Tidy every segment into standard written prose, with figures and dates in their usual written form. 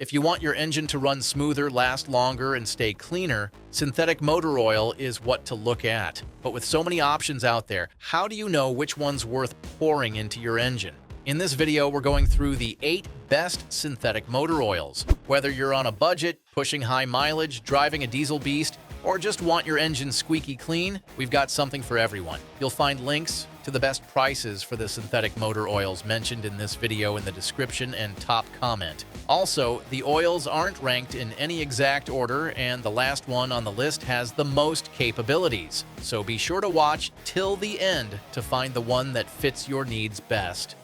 If you want your engine to run smoother, last longer, and stay cleaner, synthetic motor oil is what to look at. But with so many options out there, how do you know which one's worth pouring into your engine? In this video, we're going through the 8 best synthetic motor oils. Whether you're on a budget, pushing high mileage, driving a diesel beast, or just want your engine squeaky clean, we've got something for everyone. You'll find links to the best prices for the synthetic motor oils mentioned in this video in the description and top comment. Also, the oils aren't ranked in any exact order, and the last one on the list has the most capabilities. So be sure to watch till the end to find the one that fits your needs best.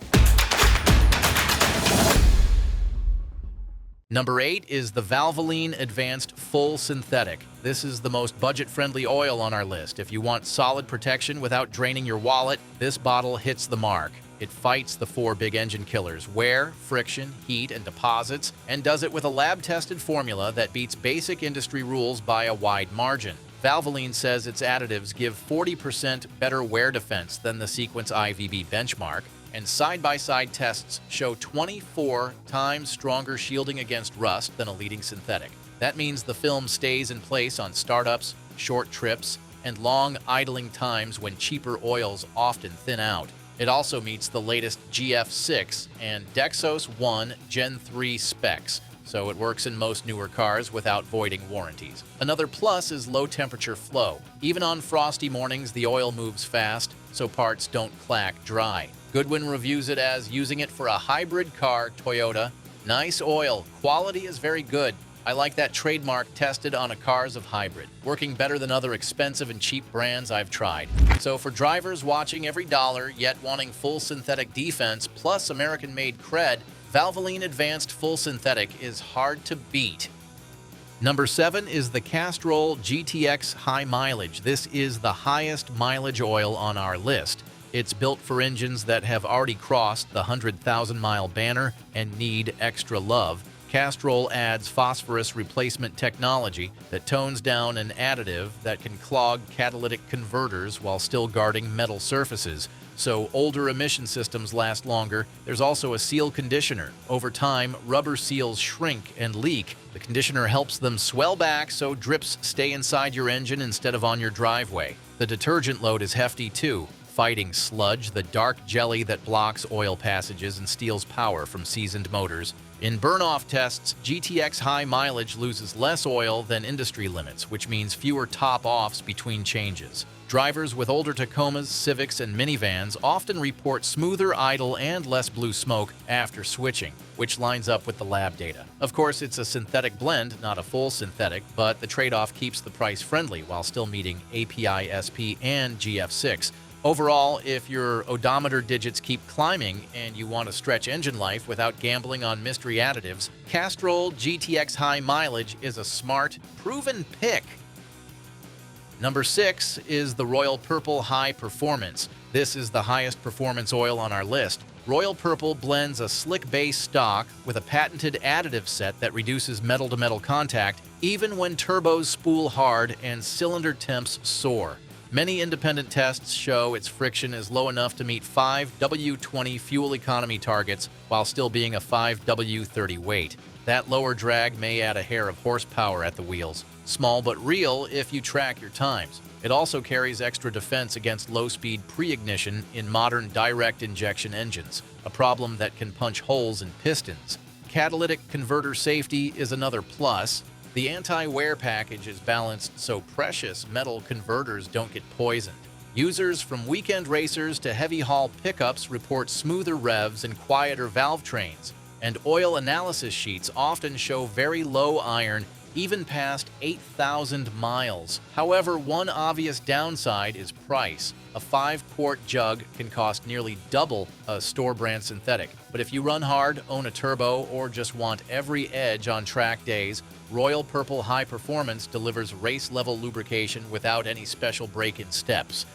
Number 8 is the Valvoline Advanced Full Synthetic. This is the most budget-friendly oil on our list. If you want solid protection without draining your wallet, this bottle hits the mark. It fights the 4 big engine killers: wear, friction, heat, and deposits, and does it with a lab-tested formula that beats basic industry rules by a wide margin. Valvoline says its additives give 40% better wear defense than the Sequence IVB benchmark, and side-by-side tests show 24 times stronger shielding against rust than a leading synthetic. That means the film stays in place on startups, short trips, and long idling times when cheaper oils often thin out. It also meets the latest GF6 and Dexos 1 Gen 3 specs, so it works in most newer cars without voiding warranties. Another plus is low temperature flow. Even on frosty mornings, the oil moves fast, so parts don't clack dry. Goodwin reviews it as using it for a hybrid car, Toyota. Nice oil, quality is very good. I like that trademark tested on a cars of hybrid, working better than other expensive and cheap brands I've tried. So for drivers watching every dollar, yet wanting full synthetic defense plus American-made cred, Valvoline Advanced Full Synthetic is hard to beat. Number 7 is the Castrol GTX High Mileage. This is the highest mileage oil on our list. It's built for engines that have already crossed the 100,000-mile banner and need extra love. Castrol adds phosphorus replacement technology that tones down an additive that can clog catalytic converters while still guarding metal surfaces, so older emission systems last longer. There's also a seal conditioner. Over time, rubber seals shrink and leak. The conditioner helps them swell back so drips stay inside your engine instead of on your driveway. The detergent load is hefty too, fighting sludge, the dark jelly that blocks oil passages and steals power from seasoned motors. In burn-off tests, GTX High Mileage loses less oil than industry limits, which means fewer top-offs between changes. Drivers with older Tacomas, Civics, and minivans often report smoother idle and less blue smoke after switching, which lines up with the lab data. Of course, it's a synthetic blend, not a full synthetic, but the trade-off keeps the price friendly while still meeting API SP and GF6. Overall, if your odometer digits keep climbing and you want to stretch engine life without gambling on mystery additives, Castrol GTX High Mileage is a smart, proven pick. Number 6 is the Royal Purple High Performance. This is the highest performance oil on our list. Royal Purple blends a slick base stock with a patented additive set that reduces metal-to-metal contact even when turbos spool hard and cylinder temps soar. Many independent tests show its friction is low enough to meet 5W20 fuel economy targets while still being a 5W30 weight. That lower drag may add a hair of horsepower at the wheels. Small but real if you track your times. It also carries extra defense against low-speed pre-ignition in modern direct injection engines, a problem that can punch holes in pistons. Catalytic converter safety is another plus. The anti-wear package is balanced so precious metal converters don't get poisoned. Users from weekend racers to heavy-haul pickups report smoother revs and quieter valve trains, and oil analysis sheets often show very low iron even past 8,000 miles. However, one obvious downside is price. A 5-quart jug can cost nearly double a store-brand synthetic. But if you run hard, own a turbo, or just want every edge on track days, Royal Purple High Performance delivers race-level lubrication without any special break-in steps.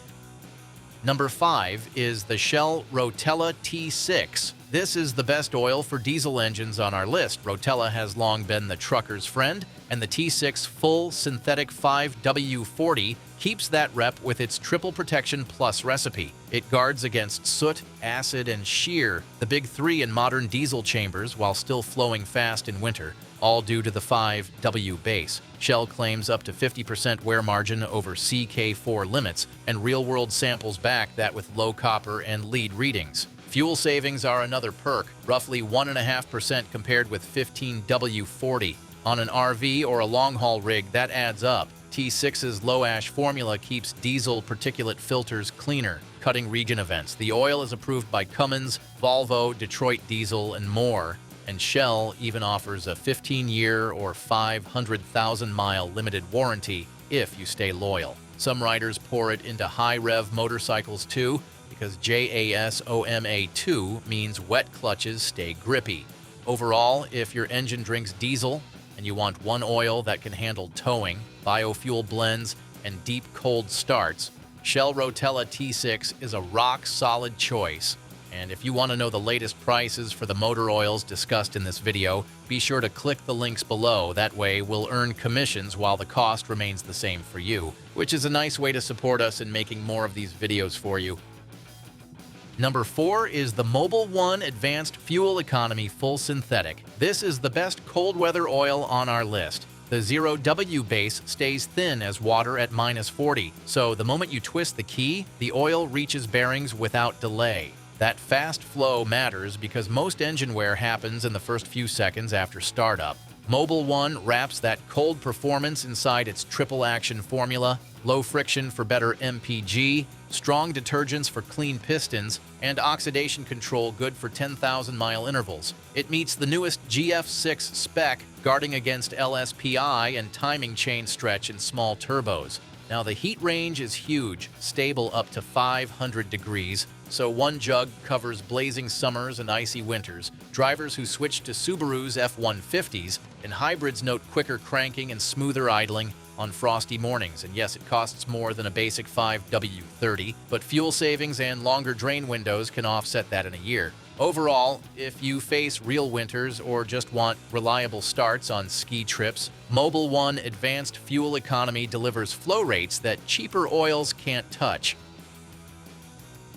Number 5 is the Shell Rotella T6. This is the best oil for diesel engines on our list. Rotella has long been the trucker's friend, and the T6 Full Synthetic 5W40 keeps that rep with its triple protection plus recipe. It guards against soot, acid, and shear, the big three in modern diesel chambers, while still flowing fast in winter. all due to the 5W base. Shell claims up to 50% wear margin over CK4 limits, and real-world samples back that with low copper and lead readings. Fuel savings are another perk, roughly 1.5% compared with 15W40. On an RV or a long-haul rig, that adds up. T6's low-ash formula keeps diesel particulate filters cleaner, cutting regen events. The oil is approved by Cummins, Volvo, Detroit Diesel, and more. And Shell even offers a 15-year or 500,000-mile limited warranty if you stay loyal. Some riders pour it into high-rev motorcycles too, because JASOMA2 means wet clutches stay grippy. Overall, if your engine drinks diesel and you want one oil that can handle towing, biofuel blends, and deep cold starts, Shell Rotella T6 is a rock-solid choice. And if you want to know the latest prices for the motor oils discussed in this video, be sure to click the links below. That way, we'll earn commissions while the cost remains the same for you, which is a nice way to support us in making more of these videos for you. Number 4 is the Mobil 1 Advanced Fuel Economy Full Synthetic. This is the best cold weather oil on our list. The 0W base stays thin as water at -40, so the moment you twist the key, the oil reaches bearings without delay. That fast flow matters because most engine wear happens in the first few seconds after startup. Mobil 1 wraps that cold performance inside its triple action formula: low friction for better MPG, strong detergents for clean pistons, and oxidation control good for 10,000-mile intervals. It meets the newest GF6 spec, guarding against LSPI and timing chain stretch in small turbos. Now the heat range is huge, stable up to 500 degrees, so one jug covers blazing summers and icy winters. Drivers who switch to Subaru's F-150s and hybrids note quicker cranking and smoother idling on frosty mornings. And yes, it costs more than a basic 5W30, but fuel savings and longer drain windows can offset that in a year. Overall, if you face real winters or just want reliable starts on ski trips, Mobil 1 Advanced Fuel Economy delivers flow rates that cheaper oils can't touch.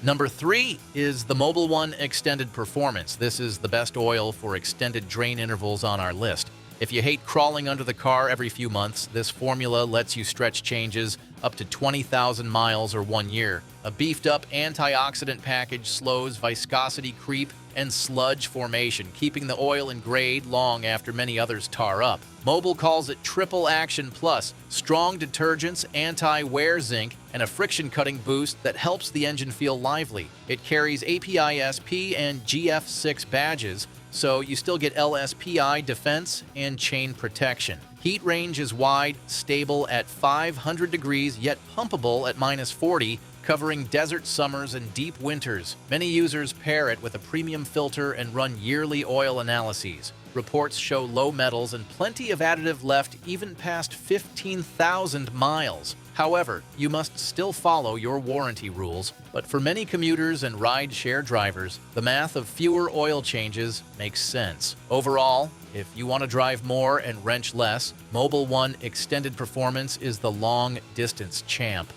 Number 3 is the Mobil 1 Extended Performance. This is the best oil for extended drain intervals on our list. If you hate crawling under the car every few months, this formula lets you stretch changes up to 20,000 miles or 1 year. A beefed-up antioxidant package slows viscosity creep and sludge formation, keeping the oil in grade long after many others tar up. Mobil calls it Triple Action Plus: strong detergents, anti-wear zinc, and a friction-cutting boost that helps the engine feel lively. It carries API-SP and GF6 badges, so you still get LSPI defense and chain protection. Heat range is wide, stable at 500 degrees, yet pumpable at -40, covering desert summers and deep winters. Many users pair it with a premium filter and run yearly oil analyses. Reports show low metals and plenty of additive left even past 15,000 miles. However, you must still follow your warranty rules. But for many commuters and ride-share drivers, the math of fewer oil changes makes sense. Overall, if you want to drive more and wrench less, Mobil 1 Extended Performance is the long-distance champ.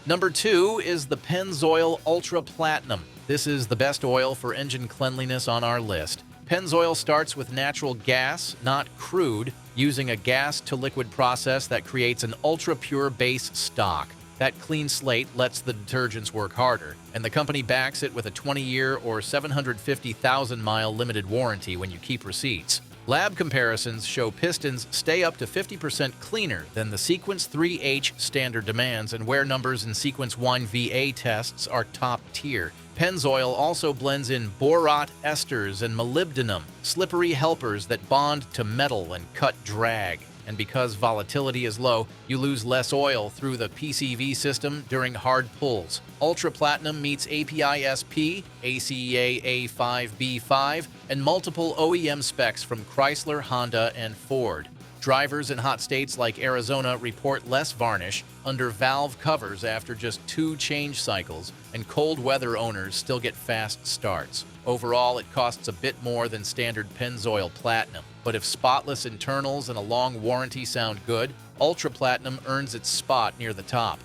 Number 2 is the Penso Ultra Platinum. This is the best oil for engine cleanliness on our list. Penso starts with natural gas, not crude, using a gas-to-liquid process that creates an ultra-pure base stock. That clean slate lets the detergents work harder, and the company backs it with a 20-year or 750,000-mile limited warranty when you keep receipts. Lab comparisons show pistons stay up to 50% cleaner than the Sequence 3H standard demands, and wear numbers in Sequence 1 VA tests are top tier. Penso also blends in borate esters and molybdenum, slippery helpers that bond to metal and cut drag. And because volatility is low, you lose less oil through the PCV system during hard pulls. Ultra Platinum meets API-SP, ACEA A5B5, and multiple OEM specs from Chrysler, Honda, and Ford. Drivers in hot states like Arizona report less varnish under valve covers after just 2 change cycles, and cold weather owners still get fast starts. Overall, it costs a bit more than standard Penso Platinum, but if spotless internals and a long warranty sound good, Ultra Platinum earns its spot near the top.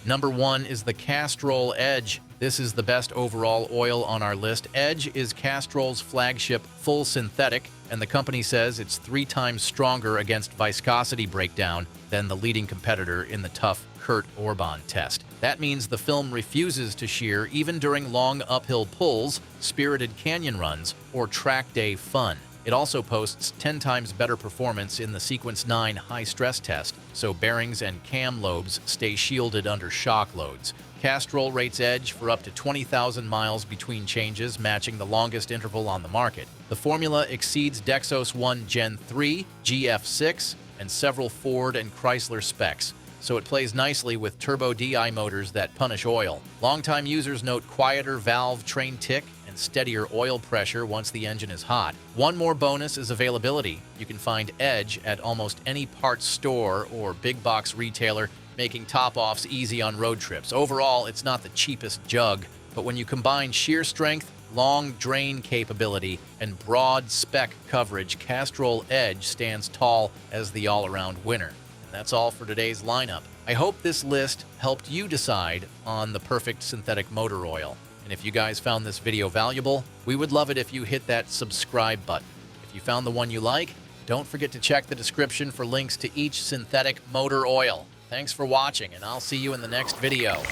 Number 1 is the Castrol Edge. This is the best overall oil on our list. Edge is Castrol's flagship full synthetic, and the company says it's 3 times stronger against viscosity breakdown than the leading competitor in the tough Kurt Orban test. That means the film refuses to shear even during long uphill pulls, spirited canyon runs, or track day fun. It also posts 10 times better performance in the Sequence 9 high-stress test, so bearings and cam lobes stay shielded under shock loads. Castrol rates Edge for up to 20,000 miles between changes, matching the longest interval on the market. The formula exceeds Dexos 1 Gen 3, GF6, and several Ford and Chrysler specs, so it plays nicely with turbo DI motors that punish oil. Longtime users note quieter valve train tick and steadier oil pressure once the engine is hot. One more bonus is availability. You can find Edge at almost any parts store or big box retailer, making top-offs easy on road trips. Overall, it's not the cheapest jug, but when you combine sheer strength, long drain capability, and broad spec coverage, Castrol Edge stands tall as the all-around winner. And that's all for today's lineup. I hope this list helped you decide on the perfect synthetic motor oil. And if you guys found this video valuable, we would love it if you hit that subscribe button. If you found the one you like, don't forget to check the description for links to each synthetic motor oil. Thanks for watching, and I'll see you in the next video.